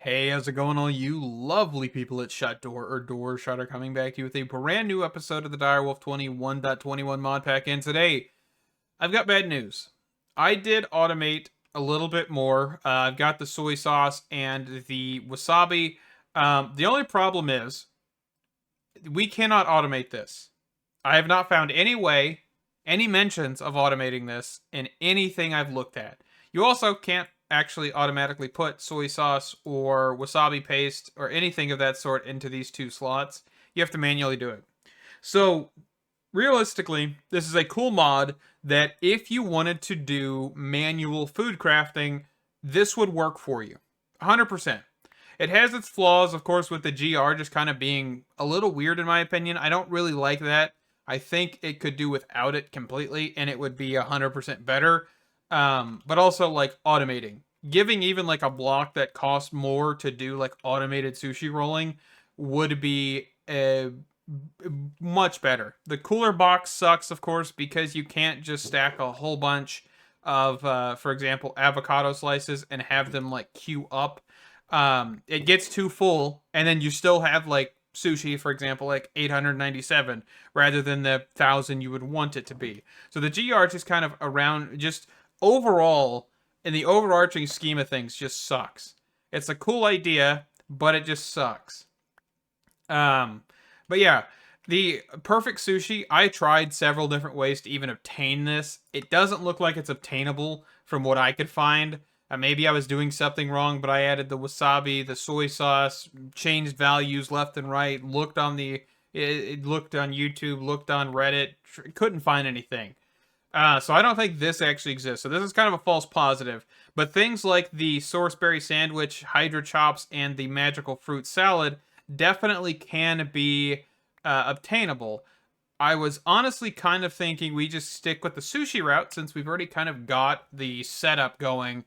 Hey, how's it going, all you lovely people at Shut Door or Door Shutter, coming back to you with a brand new episode of the Direwolf20 1.21 Modpack. And today, I've got bad news. I did automate a little bit more. I've got the soy sauce and the wasabi. The only problem is, we cannot automate this. I have not found any way, any mentions of automating this in anything I've looked at. You also can't actually automatically put soy sauce or wasabi paste or anything of that sort into these two slots. You have to manually do it. So, realistically, this is a cool mod that if you wanted to do manual food crafting, this would work for you. 100%. It has its flaws, of course, with the GR just kind of being a little weird in my opinion. I don't really like that. I think it could do without it completely, and it would be 100% better. But also, like, automating. Giving even, like, a block that costs more to do, like, automated sushi rolling would be much better. The cooler box sucks, of course, because you can't just stack a whole bunch of, for example, avocado slices and have them, like, queue up. It gets too full, and then you still have, like, sushi, for example, like 897 rather than the 1,000 you would want it to be. So the GR just kind of around, just overall, in the overarching scheme of things, just sucks. It's a cool idea, but it just sucks. But yeah, the perfect sushi, I tried several different ways to even obtain this. It doesn't look like it's obtainable from what I could find. Maybe I was doing something wrong, but I added the wasabi, the soy sauce, changed values left and right, looked on it looked on YouTube, looked on Reddit, couldn't find anything. So I don't think this actually exists. So this is kind of a false positive. But things like the sourceberry sandwich, hydra chops, and the magical fruit salad definitely can be obtainable. I was honestly kind of thinking we just stick with the sushi route since we've already kind of got the setup going.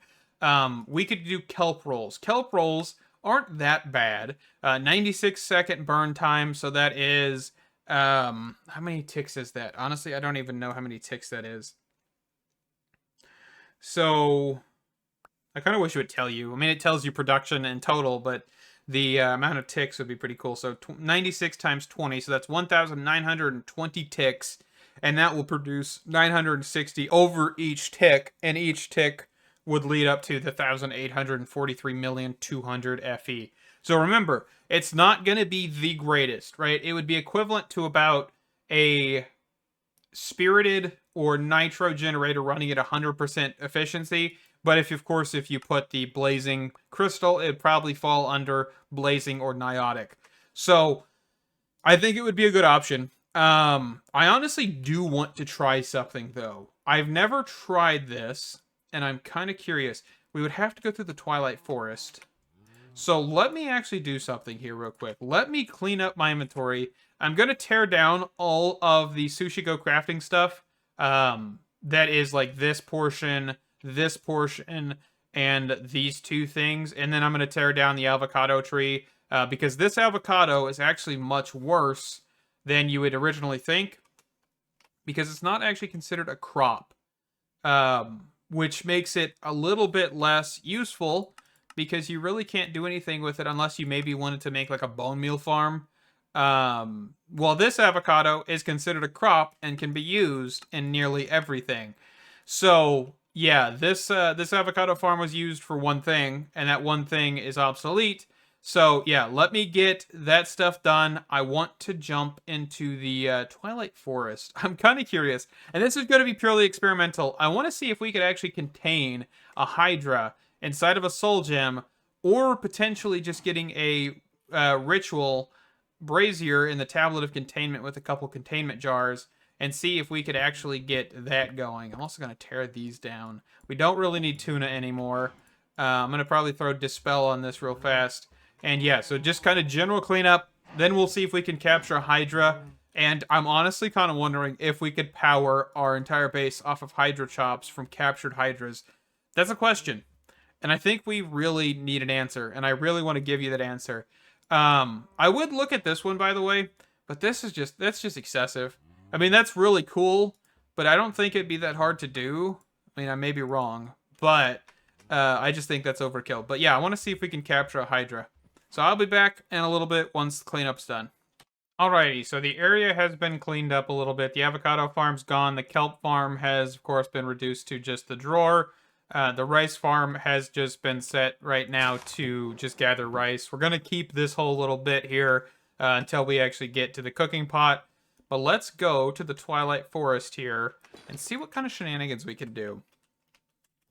We could do kelp rolls. Kelp rolls aren't that bad. 96-second burn time, so that is how many ticks is that? Honestly, I don't even know how many ticks that is. So I kind of wish it would tell you. I mean, it tells you production in total, but the amount of ticks would be pretty cool. So 96 times 20, so that's 1,920 ticks, and that will produce 960 over each tick, and each tick would lead up to the 1,843,200,000 FE. So remember, it's not going to be the greatest, right? It would be equivalent to about a spirited or nitro generator running at 100% efficiency. But if, of course, if you put the blazing crystal, it'd probably fall under blazing or niotic. So I think it would be a good option. I honestly do want to try something, though. I've never tried this, and I'm kind of curious. We would have to go through the Twilight Forest. So let me actually do something here real quick. Let me clean up my inventory. I'm going to tear down all of the Sushi Go crafting stuff. That is like this portion, and these two things. And then I'm going to tear down the avocado tree. Because this avocado is actually much worse than you would originally think. Because it's not actually considered a crop. Which makes it a little bit less useful because you really can't do anything with it unless you maybe wanted to make like a bone meal farm. Well, this avocado is considered a crop and can be used in nearly everything. So yeah, this avocado farm was used for one thing, and that one thing is obsolete. So yeah, let me get that stuff done. I want to jump into the Twilight Forest. I'm kind of curious, and this is going to be purely experimental. I want to see if we could actually contain a Hydra inside of a soul gem, or potentially just getting a ritual brazier in the tablet of containment with a couple containment jars, and see if we could actually get that going. I'm also going to tear these down. We don't really need tuna anymore. I'm going to probably throw Dispel on this real fast. And yeah, so just kind of general cleanup. Then we'll see if we can capture a Hydra. And I'm honestly kind of wondering if we could power our entire base off of Hydra chops from captured Hydras. That's a question. And I think we really need an answer. And I really want to give you that answer. I would look at this one, by the way. But that's just excessive. I mean, that's really cool. But I don't think it'd be that hard to do. I mean, I may be wrong. But I just think that's overkill. But yeah, I want to see if we can capture a Hydra. So I'll be back in a little bit once the cleanup's done. Alrighty, so the area has been cleaned up a little bit. The avocado farm's gone. The kelp farm has, of course, been reduced to just the drawer. The rice farm has just been set right now to just gather rice. We're going to keep this whole little bit here until we actually get to the cooking pot. But let's go to the Twilight Forest here and see what kind of shenanigans we can do.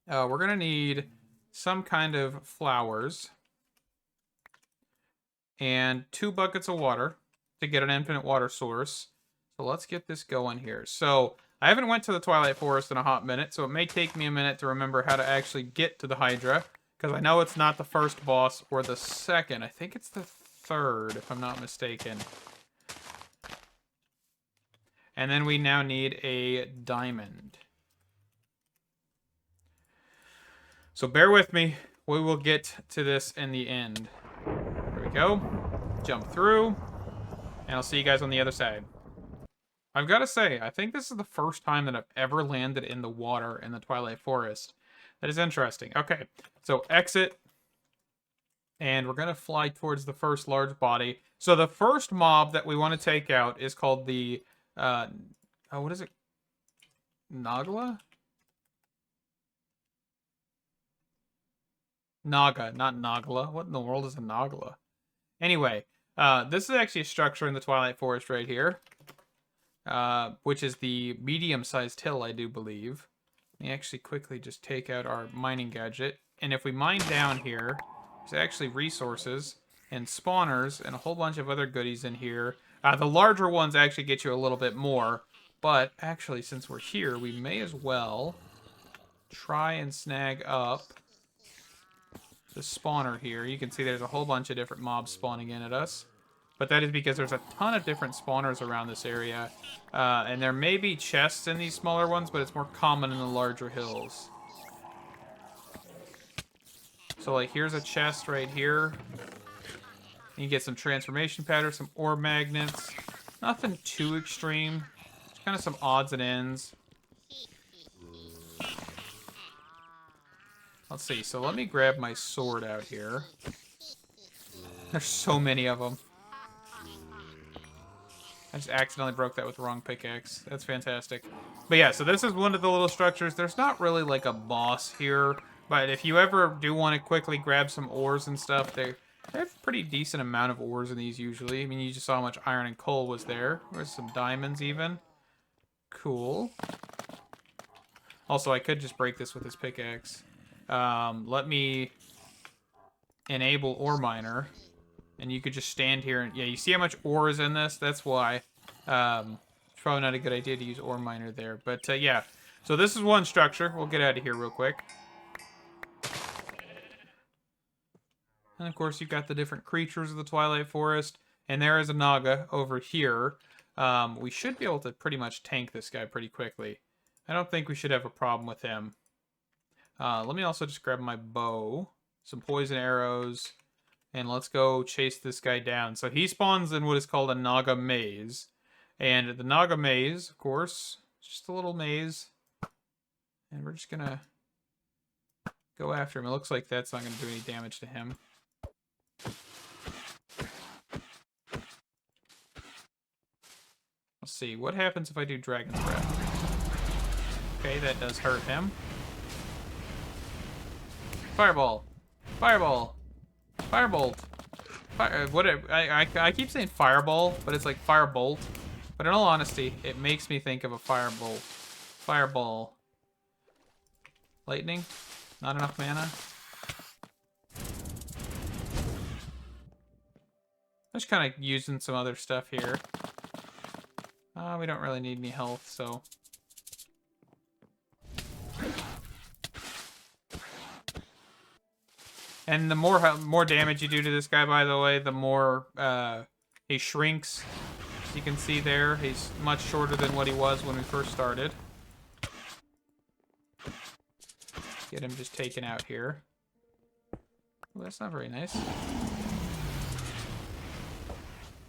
We're going to need some kind of flowers and 2 buckets of water to get an infinite water source. So let's get this going here. So I haven't went to the Twilight Forest in a hot minute, so it may take me a minute to remember how to actually get to the Hydra, because I know it's not the first boss or the second. I think it's the third, if I'm not mistaken. And then we now need a diamond. So bear with me. We will get to this in the end. There we go. Jump through. And I'll see you guys on the other side. I've got to say, I think this is the first time that I've ever landed in the water in the Twilight Forest. That is interesting. Okay, so exit. And we're going to fly towards the first large body. So the first mob that we want to take out is called the... what is it? Nagla? Naga, not Nagla. What in the world is a Nagla? Anyway, this is actually a structure in the Twilight Forest right here. Which is the medium-sized hill, I do believe. Let me actually quickly just take out our mining gadget. And if we mine down here, there's actually resources and spawners and a whole bunch of other goodies in here. The larger ones actually get you a little bit more. But actually, since we're here, we may as well try and snag up the spawner here. You can see there's a whole bunch of different mobs spawning in at us. But that is because there's a ton of different spawners around this area. And there may be chests in these smaller ones, but it's more common in the larger hills. So, like, here's a chest right here. You get some transformation patterns, some ore magnets. Nothing too extreme. Just kind of some odds and ends. Let's see. So let me grab my sword out here. There's so many of them. I just accidentally broke that with the wrong pickaxe. That's fantastic. But yeah, so this is one of the little structures. There's not really like a boss here. But if you ever do want to quickly grab some ores and stuff, they have a pretty decent amount of ores in these usually. I mean, you just saw how much iron and coal was there. There's some diamonds even. Cool. Also, I could just break this with this pickaxe. Let me enable ore miner. And you could just stand here and... Yeah, you see how much ore is in this? That's why. It's probably not a good idea to use ore miner there. But, yeah. So this is one structure. We'll get out of here real quick. And, of course, you've got the different creatures of the Twilight Forest. And there is a Naga over here. We should be able to pretty much tank this guy pretty quickly. I don't think we should have a problem with him. Let me also just grab my bow. Some poison arrows. And let's go chase this guy down. So he spawns in what is called a Naga maze. And the Naga maze, of course, is just a little maze. And we're just going to go after him. It looks like that's not going to do any damage to him. Let's see. What happens if I do Dragon's Breath? Okay, that does hurt him. Fireball. Fireball. Firebolt. I keep saying fireball, but it's like firebolt. But in all honesty, it makes me think of a firebolt. Fireball. Lightning? Not enough mana? I'm just kind of using some other stuff here. We don't really need any health, so... And the more damage you do to this guy, by the way, the more he shrinks. As you can see there, he's much shorter than what he was when we first started. Get him just taken out here. Well, that's not very nice.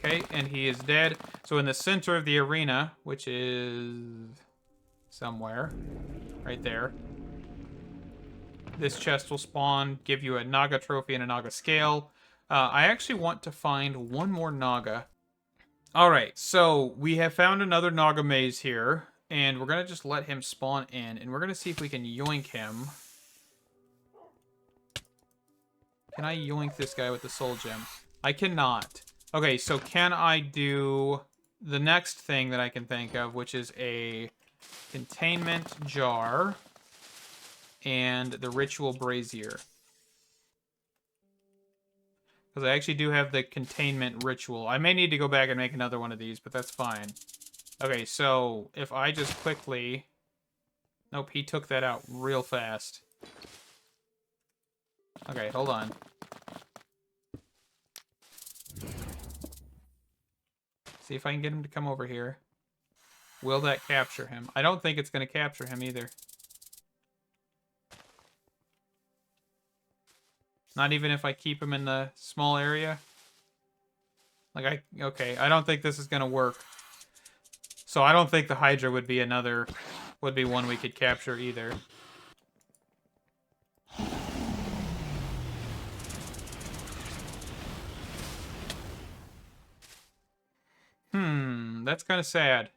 Okay, and he is dead. So in the center of the arena, which is somewhere, right there, This chest will spawn, give you a Naga trophy and a Naga scale. I actually want to find one more Naga. Alright, so we have found another Naga maze here, and we're going to just let him spawn in, and we're going to see if we can yoink him. Can I yoink this guy with the soul gem? I cannot. Okay, so can I do the next thing that I can think of, which is a containment jar and the ritual brazier. Because I actually do have the containment ritual. I may need to go back and make another one of these, but that's fine. Okay, so if I just quickly... Nope, he took that out real fast. Okay, hold on. See if I can get him to come over here. Will that capture him? I don't think it's going to capture him either. Not even if I keep him in the small area? Okay, I don't think this is going to work. So I don't think the Hydra would be one we could capture either. That's kind of sad.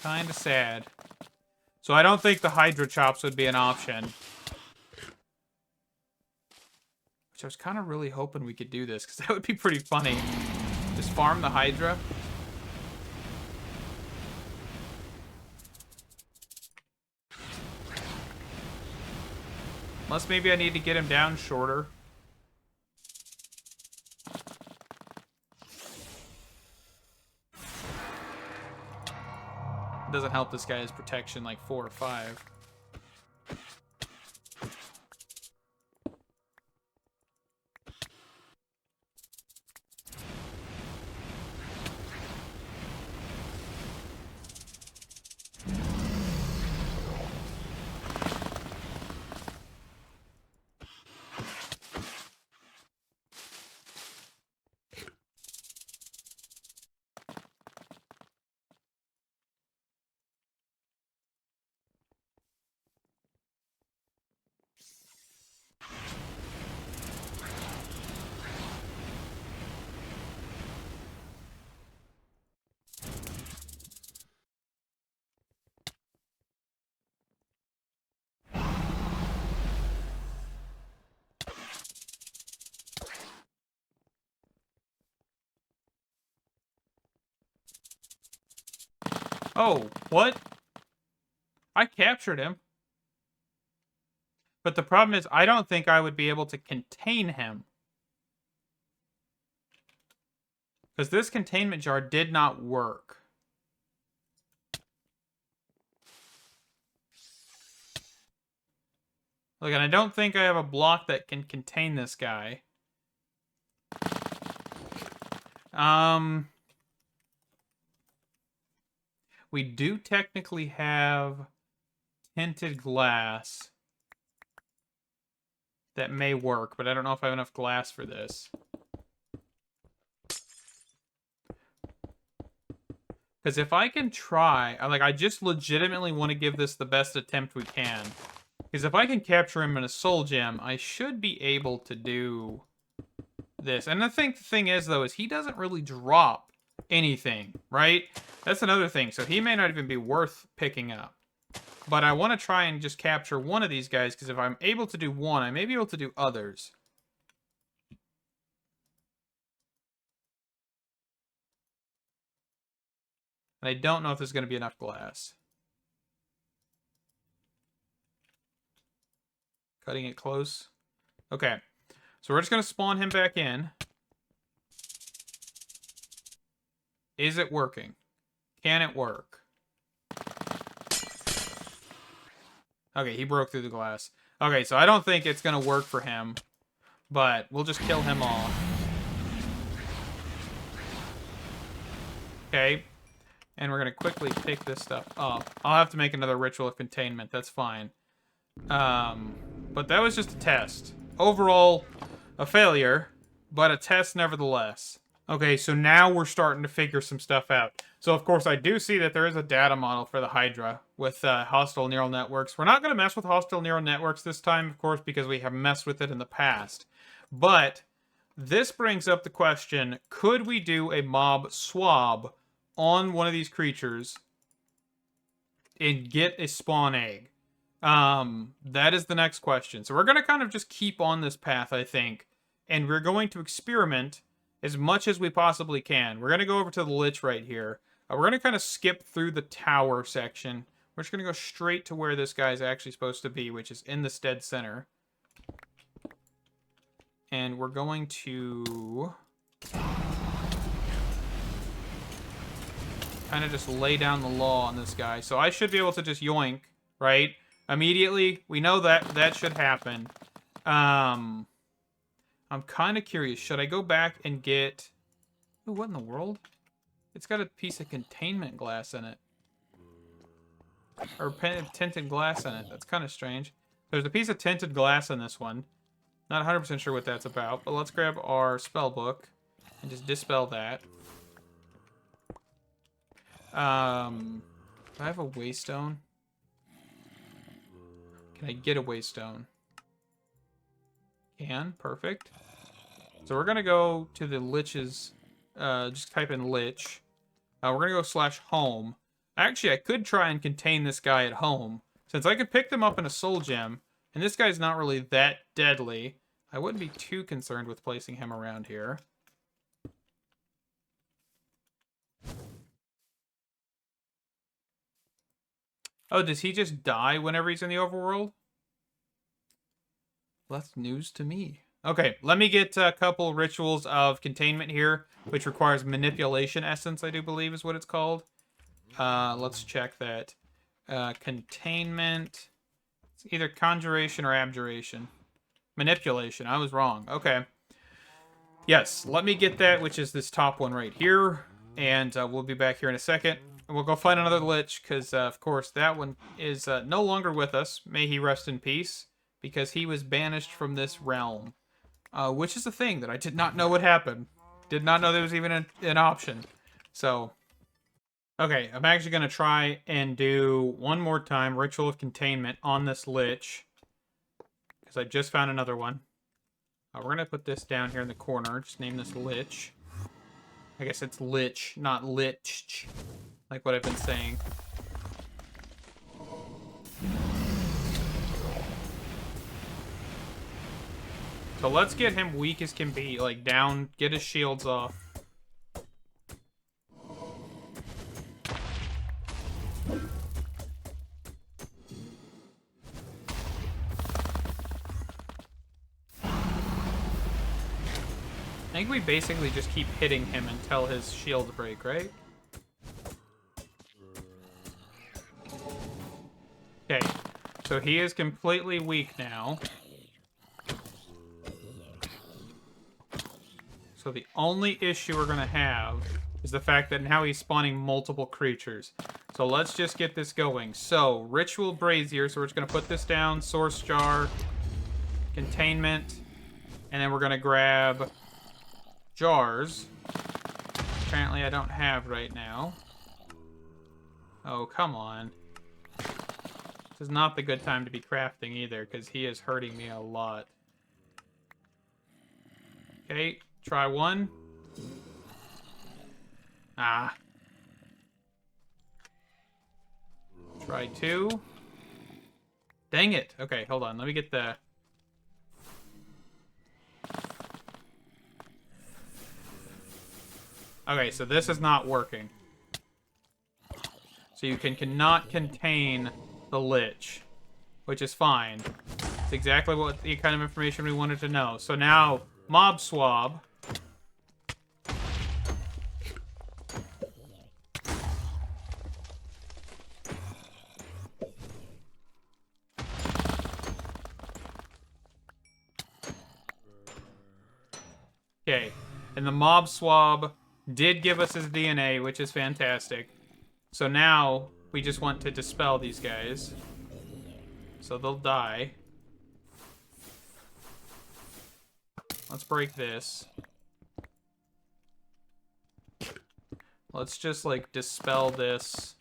Kind of sad. So I don't think the Hydra chops would be an option. Which I was kind of really hoping we could do this, because that would be pretty funny. Just farm the Hydra. Unless maybe I need to get him down shorter. Doesn't help this guy's protection like 4 or 5. Oh, what? I captured him. But the problem is, I don't think I would be able to contain him. Because this containment jar did not work. Look, and I don't think I have a block that can contain this guy. We do technically have tinted glass that may work, but I don't know if I have enough glass for this. Because if I can try, I just legitimately want to give this the best attempt we can. Because if I can capture him in a soul gem, I should be able to do this. And I think the thing is, though, is he doesn't really drop anything, right? That's another thing. So he may not even be worth picking up. But I want to try and just capture one of these guys, because if I'm able to do one, I may be able to do others. And I don't know if there's going to be enough glass. Cutting it close. Okay. So we're just going to spawn him back in. Is it working? Can it work? Okay, he broke through the glass. Okay, so I don't think it's going to work for him. But we'll just kill him off. Okay. And we're going to quickly pick this stuff up. I'll have to make another ritual of containment. That's fine. But that was just a test. Overall, a failure, but a test nevertheless. Okay, so now we're starting to figure some stuff out. So, of course, I do see that there is a data model for the Hydra with hostile neural networks. We're not going to mess with hostile neural networks this time, of course, because we have messed with it in the past. But this brings up the question, could we do a mob swab on one of these creatures and get a spawn egg? That is the next question. So we're going to kind of just keep on this path, I think. And we're going to experiment as much as we possibly can. We're going to go over to the Lich right here. We're going to kind of skip through the tower section. We're just going to go straight to where this guy's actually supposed to be, which is in this dead center. And we're going to kind of just lay down the law on this guy. So I should be able to just yoink, right? Immediately. We know that that should happen. I'm kind of curious. Should I go back and get... Ooh, what in the world? It's got a piece of containment glass in it. Or tinted glass in it. That's kind of strange. There's a piece of tinted glass in this one. Not 100% sure what that's about, but let's grab our spell book and just dispel that. Do I have a waystone? Can I get a waystone? Can. Perfect. So we're going to go to the Lich's... just type in Lich. We're going to go /home. Actually, I could try and contain this guy at home. Since I could pick them up in a soul gem, and this guy's not really that deadly, I wouldn't be too concerned with placing him around here. Oh, does he just die whenever he's in the overworld? Well, that's news to me. Okay, let me get a couple rituals of containment here, which requires manipulation essence, I do believe is what it's called. Let's check that. Containment. It's either conjuration or abjuration. Manipulation. I was wrong. Okay. Yes, let me get that, which is this top one right here. And we'll be back here in a second. And we'll go find another Lich, because, of course, that one is no longer with us. May he rest in peace, because he was banished from this realm. Which is a thing that I did not know would happen. Did not know there was even an option. So, okay, I'm actually going to try and do one more time Ritual of Containment on this Lich. Because I just found another one. We're going to put this down here in the corner. Just name this Lich. I guess it's Lich, not Lich. Like what I've been saying. So let's get him weak as can be. Like, down, get his shields off. I think we basically just keep hitting him until his shields break, right? Okay, so he is completely weak now. So the only issue we're going to have is the fact that now he's spawning multiple creatures. So let's just get this going. So, Ritual Brazier, so we're just going to put this down, Source Jar, Containment, and then we're going to grab jars. Apparently I don't have right now. Oh, come on. This is not the good time to be crafting either, because he is hurting me a lot. Okay, try one. Ah. Try two. Dang it. Okay, hold on. Let me get the... Okay, so this is not working. So you cannot contain the Lich, which is fine. It's exactly what the kind of information we wanted to know. So now, Mob Swab. Okay, and the Mob Swab did give us his DNA, which is fantastic. So now, we just want to dispel these guys. So they'll die. Let's break this. Let's just, like, dispel this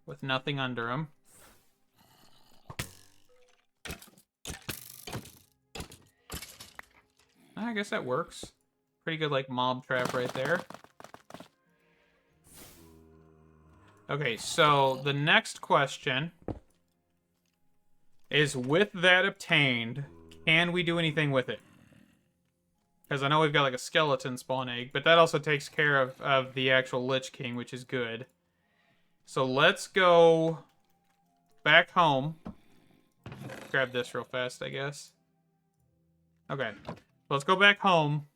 with nothing under him. I guess that works. Pretty good, like, mob trap right there. Okay, so the next question is, with that obtained, can we do anything with it? Because I know we've got, like, a skeleton spawn egg, but that also takes care of the actual Lich King, which is good. So let's go back home. Grab this real fast, I guess. Okay. Let's go back home,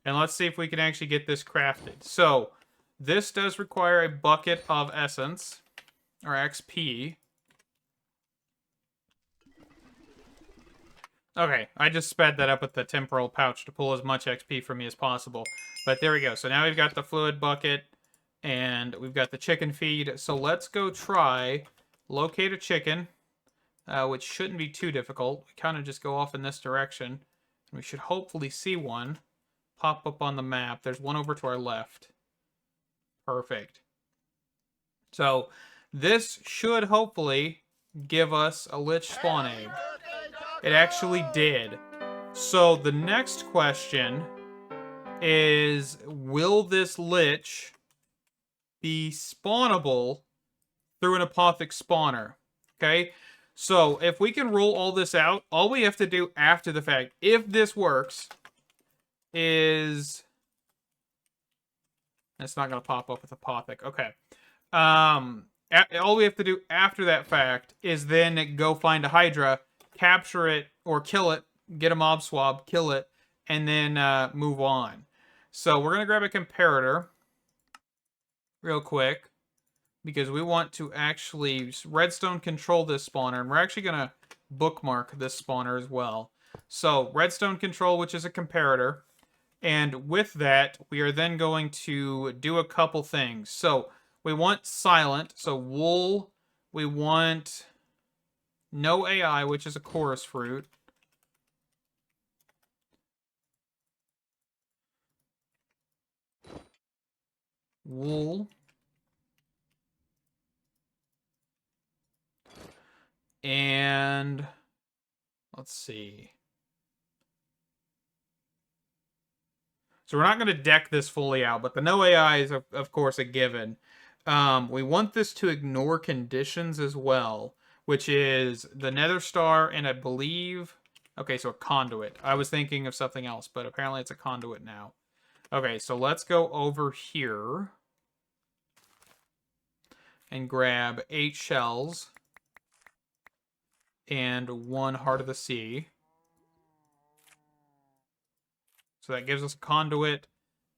and let's see if we can actually get this crafted. So, this does require a bucket of essence, or XP. Okay, I just sped that up with the temporal pouch to pull as much XP from me as possible. But there we go. So now we've got the fluid bucket, and we've got the chicken feed. So let's go try locate a chicken, which shouldn't be too difficult. We kind of just go off in this direction. We should hopefully see one pop up on the map. There's one over to our left. Perfect. So this should hopefully give us a Lich spawn egg. It actually did. So the next question is, will this Lich be spawnable through an Apothic spawner? Okay? So, if we can roll all this out, all we have to do after the fact, if this works, is... It's not going to pop up with Apothic. Okay. All we have to do after that fact is then go find a Hydra, capture it, or kill it, get a mob swab, kill it, and then move on. So, we're going to grab a comparator real quick, because we want to actually redstone control this spawner, and we're actually going to bookmark this spawner as well. So, redstone control, which is a comparator, and with that, we are then going to do a couple things. So, we want silent, so wool, we want no AI, which is a chorus fruit. Wool. And let's see. So we're not going to deck this fully out, but the no AI is, of course, a given. We want this to ignore conditions as well, which is the Nether Star and I believe... Okay, so a conduit. I was thinking of something else, but apparently it's a conduit now. Okay, so let's go over here and grab 8 shells and 1 Heart of the Sea. So that gives us a conduit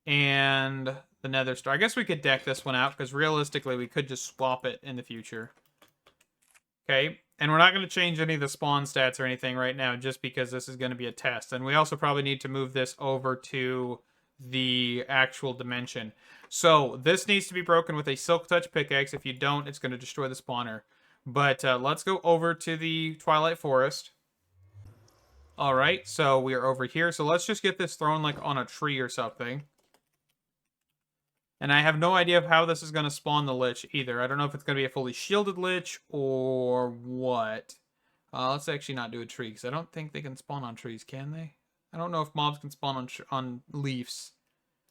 and the Nether Star. I guess we could deck this one out, because realistically we could just swap it in the future. Okay, and we're not going to change any of the spawn stats or anything right now, just because this is going to be a test. And we also probably need to move this over to the actual dimension. So this needs to be broken with a Silk Touch pickaxe. If you don't, it's going to destroy the spawner. But let's go over to the Twilight Forest. Alright, so we are over here. So let's just get this thrown like on a tree or something. And I have no idea of how this is going to spawn the Lich either. I don't know if it's going to be a fully shielded Lich or what. Let's actually not do a tree, because I don't think they can spawn on trees, can they? I don't know if mobs can spawn on leaves.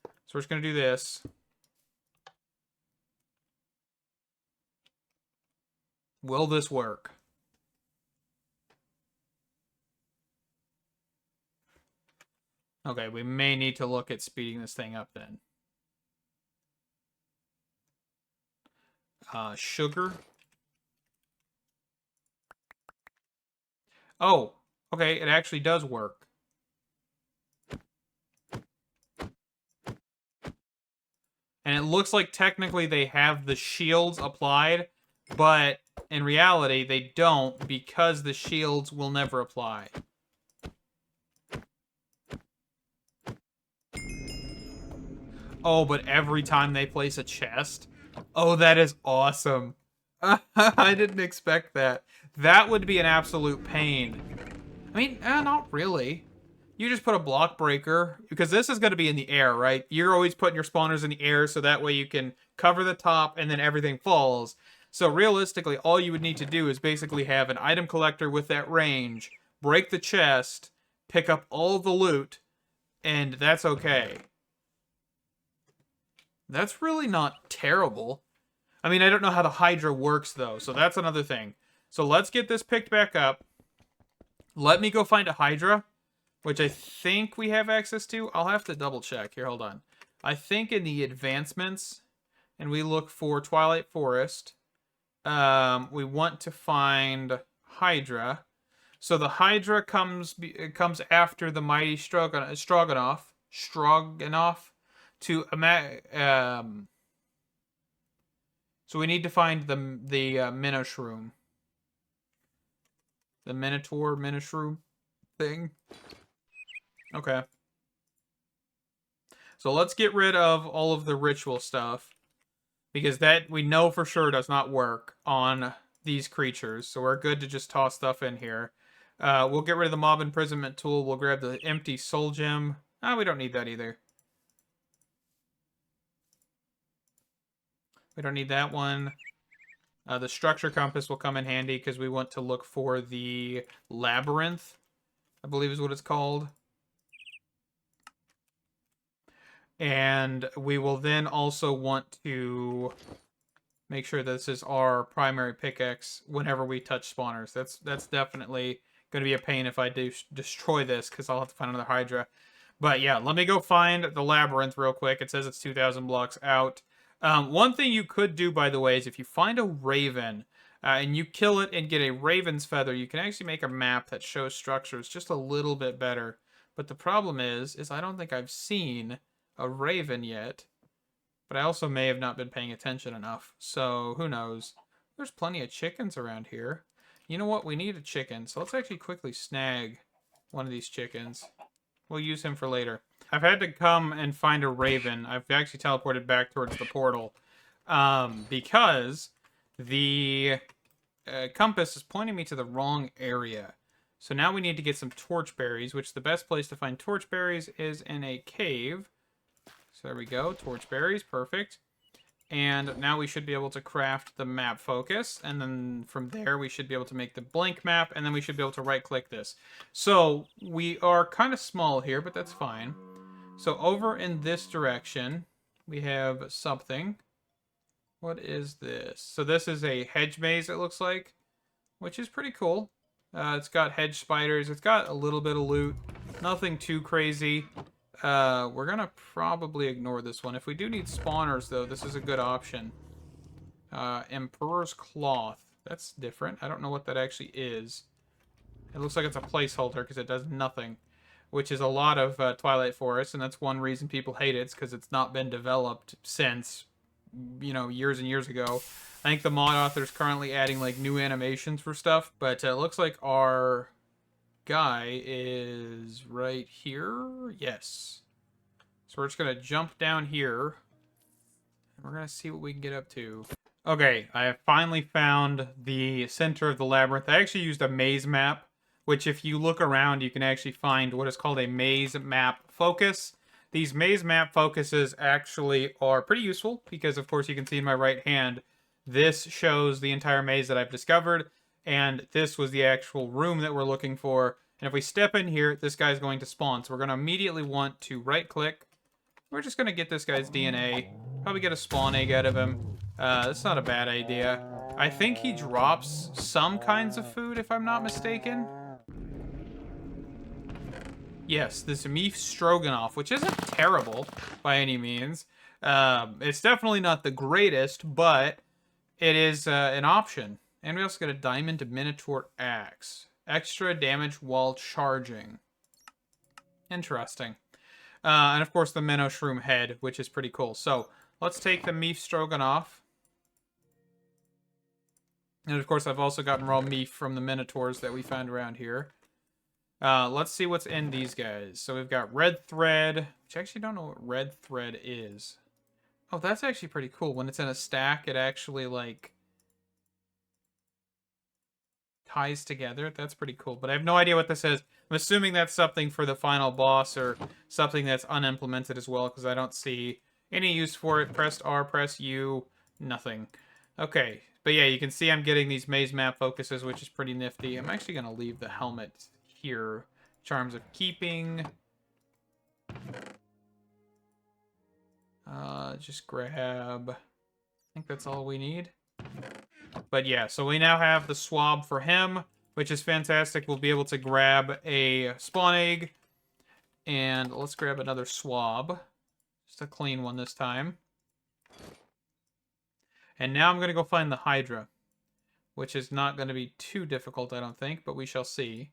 So we're just going to do this. Will this work? Okay, we may need to look at speeding this thing up then. Sugar. Oh, okay, it actually does work. And it looks like technically they have the shields applied, but in reality they don't, because the shields will never apply. Oh, but every time they place a chest? Oh, that is awesome. I didn't expect that. That would be an absolute pain. I mean, not really. you just put a block breaker, because this is going to be in the air, right? You're always putting your spawners in the air, so that way you can cover the top and then everything falls. So realistically, all you would need to do is basically have an item collector with that range, break the chest, pick up all the loot, and that's okay. That's really not terrible. I mean, I don't know how the Hydra works, though, so that's another thing. So let's get this picked back up. Let me go find a Hydra, which I think we have access to. I'll have to double check. Here, hold on. I think in the advancements, and we look for Twilight Forest, we want to find Hydra. So the Hydra comes after the mighty Stroganoff to so we need to find the Minoshroom. The Minoshroom thing. Okay. So let's get rid of all of the ritual stuff, because that we know for sure does not work on these creatures. So we're good to just toss stuff in here. We'll get rid of the mob imprisonment tool. We'll grab the empty soul gem. We don't need that either. We don't need that one. The structure compass will come in handy because we want to look for the labyrinth, I believe is what it's called. And we will then also want to make sure this is our primary pickaxe whenever we touch spawners. That's definitely going to be a pain if I do destroy this, because I'll have to find another Hydra. But yeah, let me go find the labyrinth real quick. It says it's 2,000 blocks out. One thing you could do, by the way, is if you find a raven and you kill it and get a raven's feather, you can actually make a map that shows structures just a little bit better. But the problem is I don't think I've seen a raven yet. But I also may have not been paying attention enough. So who knows? There's plenty of chickens around here. You know what? We need a chicken. So let's actually quickly snag one of these chickens. We'll use him for later. I've had to come and find a raven. I've actually teleported back towards the portal. Because the compass is pointing me to the wrong area. So now we need to get some torch berries, which the best place to find torch berries is in a cave. So there we go, torch berries, perfect. And now we should be able to craft the map focus, and then from there we should be able to make the blank map, and then we should be able to right-click this. So we are kind of small here, but that's fine. So over in this direction, we have something. What is this? So this is a hedge maze, it looks like, which is pretty cool. It's got hedge spiders. It's got a little bit of loot. Nothing too crazy. We're gonna probably ignore this one. If we do need spawners, though, this is a good option. Emperor's Cloth. That's different. I don't know what that actually is. It looks like it's a placeholder because it does nothing, which is a lot of Twilight Forest, and that's one reason people hate it. It's because it's not been developed since, you know, years and years ago. I think the mod author's currently adding, like, new animations for stuff, but it looks like our guy is right here. Yes. So we're just going to jump down here, and we're going to see what we can get up to. Okay, I have finally found the center of the labyrinth. I actually used a maze map, which if you look around, you can actually find what is called a maze map focus. These maze map focuses actually are pretty useful because, of course, you can see in my right hand, this shows the entire maze that I've discovered, and this was the actual room that we're looking for. And if we step in here, this guy's going to spawn. So we're going to immediately want to right-click. We're just going to get this guy's DNA. Probably get a spawn egg out of him. That's not a bad idea. I think he drops some kinds of food, if I'm not mistaken. Yes, this beef stroganoff, which isn't terrible by any means. It's definitely not the greatest, but it is an option. And we also get a diamond minotaur axe. Extra damage while charging. Interesting. And of course the minnow shroom head, which is pretty cool. So let's take the meat stroganoff. And of course I've also gotten raw meat from the minotaurs that we found around here. Let's see what's in these guys. So we've got red thread, which I actually don't know what red thread is. Oh, that's actually pretty cool. When it's in a stack, it actually, like, ties together. That's pretty cool. But I have no idea what this is. I'm assuming that's something for the final boss or something that's unimplemented as well, because I don't see any use for it. Press R, press U, nothing. Okay, but yeah, you can see I'm getting these maze map focuses, which is pretty nifty. I'm actually going to leave the helmet here. Charms of Keeping. Just grab... I think that's all we need. But yeah, so we now have the swab for him, which is fantastic. We'll be able to grab a spawn egg. And let's grab another swab. Just a clean one this time. And now I'm going to go find the Hydra, which is not going to be too difficult, I don't think, but we shall see.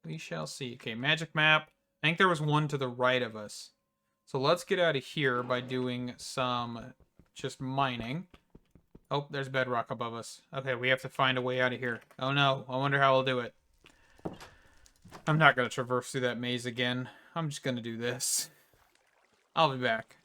We shall see. Okay, magic map. I think there was one to the right of us. So let's get out of here by doing some just mining. Oh, there's bedrock above us. Okay, we have to find a way out of here. Oh no, I wonder how we'll do it. I'm not going to traverse through that maze again. I'm just going to do this. I'll be back.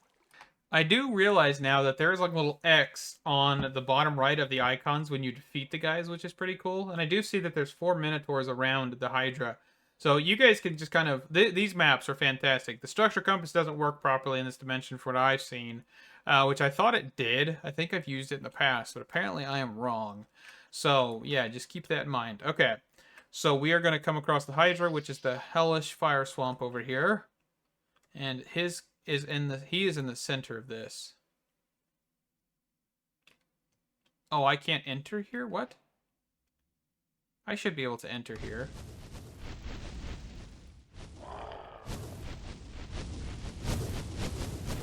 I do realize now that there's like a little X on the bottom right of the icons when you defeat the guys, which is pretty cool. And I do see that there's 4 Minotaurs around the Hydra. So you guys can just kind of... these maps are fantastic. The structure compass doesn't work properly in this dimension for what I've seen, which I thought it did. I think I've used it in the past, but apparently I am wrong. So yeah, just keep that in mind. Okay, so we are going to come across the Hydra, which is the hellish fire swamp over here. And he is in the center of this. Oh, I can't enter here? What? I should be able to enter here.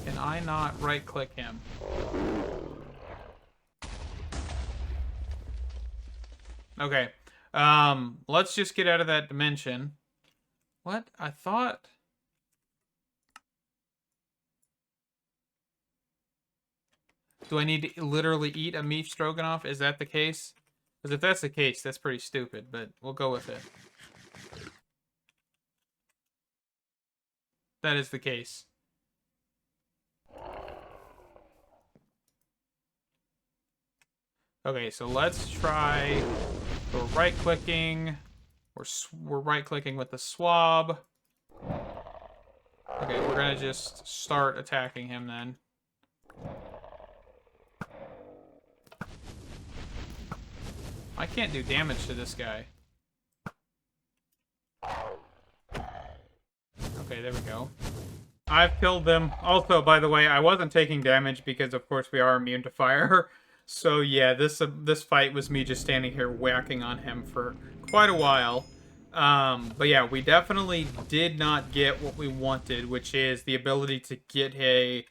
Can I not right-click him? Okay. Let's just get out of that dimension. What? I thought... Do I need to literally eat a meat stroganoff? Is that the case? Because if that's the case, that's pretty stupid, but we'll go with it. That is the case. Okay, so let's try... We're right-clicking. We're right-clicking with the swab. Okay, we're gonna just start attacking him then. I can't do damage to this guy. Okay, there we go. I've killed them. Also, by the way, I wasn't taking damage because, of course, we are immune to fire. So, yeah, this fight was me just standing here whacking on him for quite a while. But, yeah, we definitely did not get what we wanted, which is the ability to get a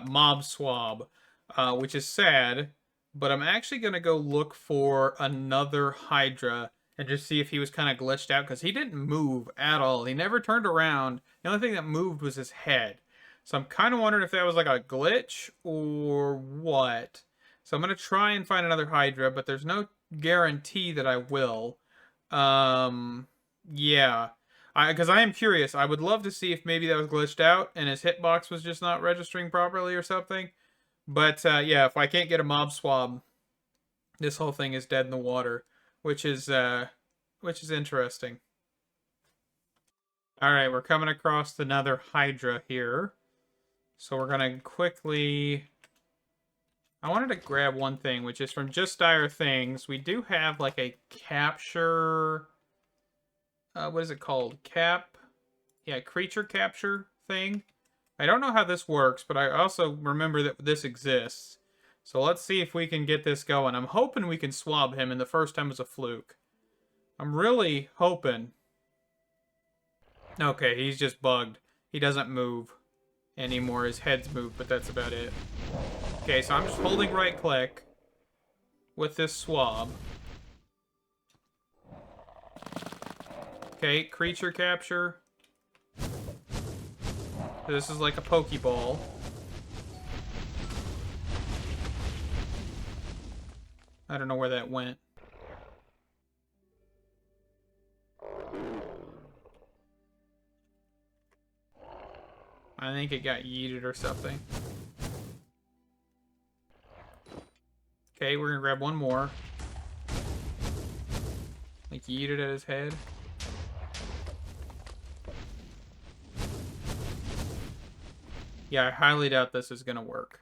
mob swab, which is sad. But I'm actually going to go look for another Hydra and just see if he was kind of glitched out, because he didn't move at all. He never turned around. The only thing that moved was his head. So I'm kind of wondering if that was like a glitch or what. So I'm going to try and find another Hydra, but there's no guarantee that I will. Yeah. Because I am curious. I would love to see if maybe that was glitched out and his hitbox was just not registering properly or something. But, yeah, if I can't get a mob swab, this whole thing is dead in the water, which is interesting. Alright, we're coming across another Hydra here. So we're going to quickly... I wanted to grab one thing, which is from Just Dire Things. We do have, like, a capture... what is it called? Creature capture thing. I don't know how this works, but I also remember that this exists. So let's see if we can get this going. I'm hoping we can swab him, and the first time was a fluke. I'm really hoping. Okay, he's just bugged. He doesn't move anymore. His head's moved, but that's about it. Okay, so I'm just holding right-click with this swab. Okay, creature capture. This is like a Pokeball. I don't know where that went. I think it got yeeted or something. Okay, we're gonna grab one more. Like, yeet it at his head. Yeah, I highly doubt this is gonna work.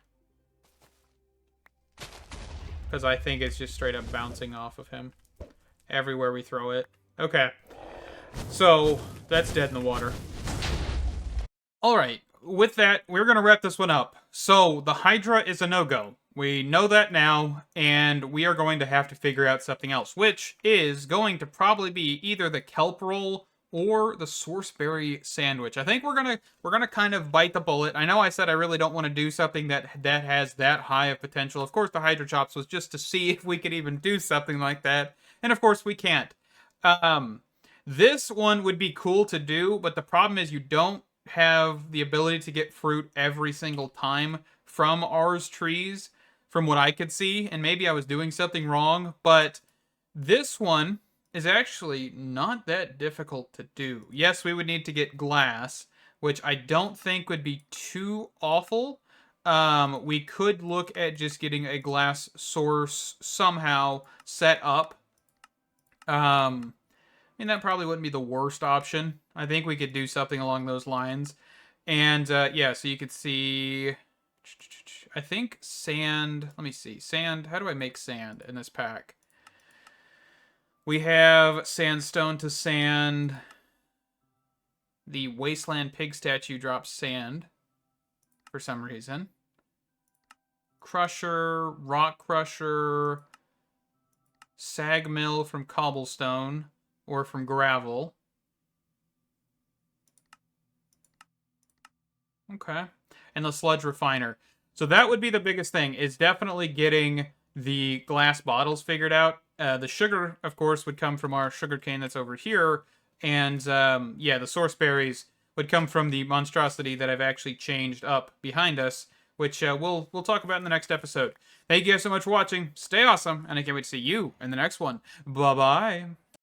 Because I think it's just straight up bouncing off of him. Everywhere we throw it. Okay. So, that's dead in the water. Alright, with that, we're gonna wrap this one up. So, the Hydra is a no-go. We know that now, and we are going to have to figure out something else, which is going to probably be either the kelp roll or the sourceberry sandwich. I think we're gonna kind of bite the bullet. I know I said I really don't want to do something that has that high of potential. Of course, the Hydra Chops was just to see if we could even do something like that, and of course we can't. This one would be cool to do, but the problem is you don't have the ability to get fruit every single time from ours trees, from what I could see, and maybe I was doing something wrong, but this one is actually not that difficult to do. Yes, we would need to get glass, which I don't think would be too awful. We could look at just getting a glass source somehow set up. I mean, that probably wouldn't be the worst option. I think we could do something along those lines. And, yeah, so you could see... I think sand... Let me see. Sand... How do I make sand in this pack? We have sandstone to sand. The Wasteland Pig statue drops sand for some reason. Crusher, Rock Crusher, Sag Mill from Cobblestone or from Gravel. Okay. And the Sludge Refiner. So that would be the biggest thing, is definitely getting the glass bottles figured out. The sugar, of course, would come from our sugar cane that's over here. And, yeah, the source berries would come from the monstrosity that I've actually changed up behind us, which we'll talk about in the next episode. Thank you guys so much for watching. Stay awesome, and I can't wait to see you in the next one. Bye-bye.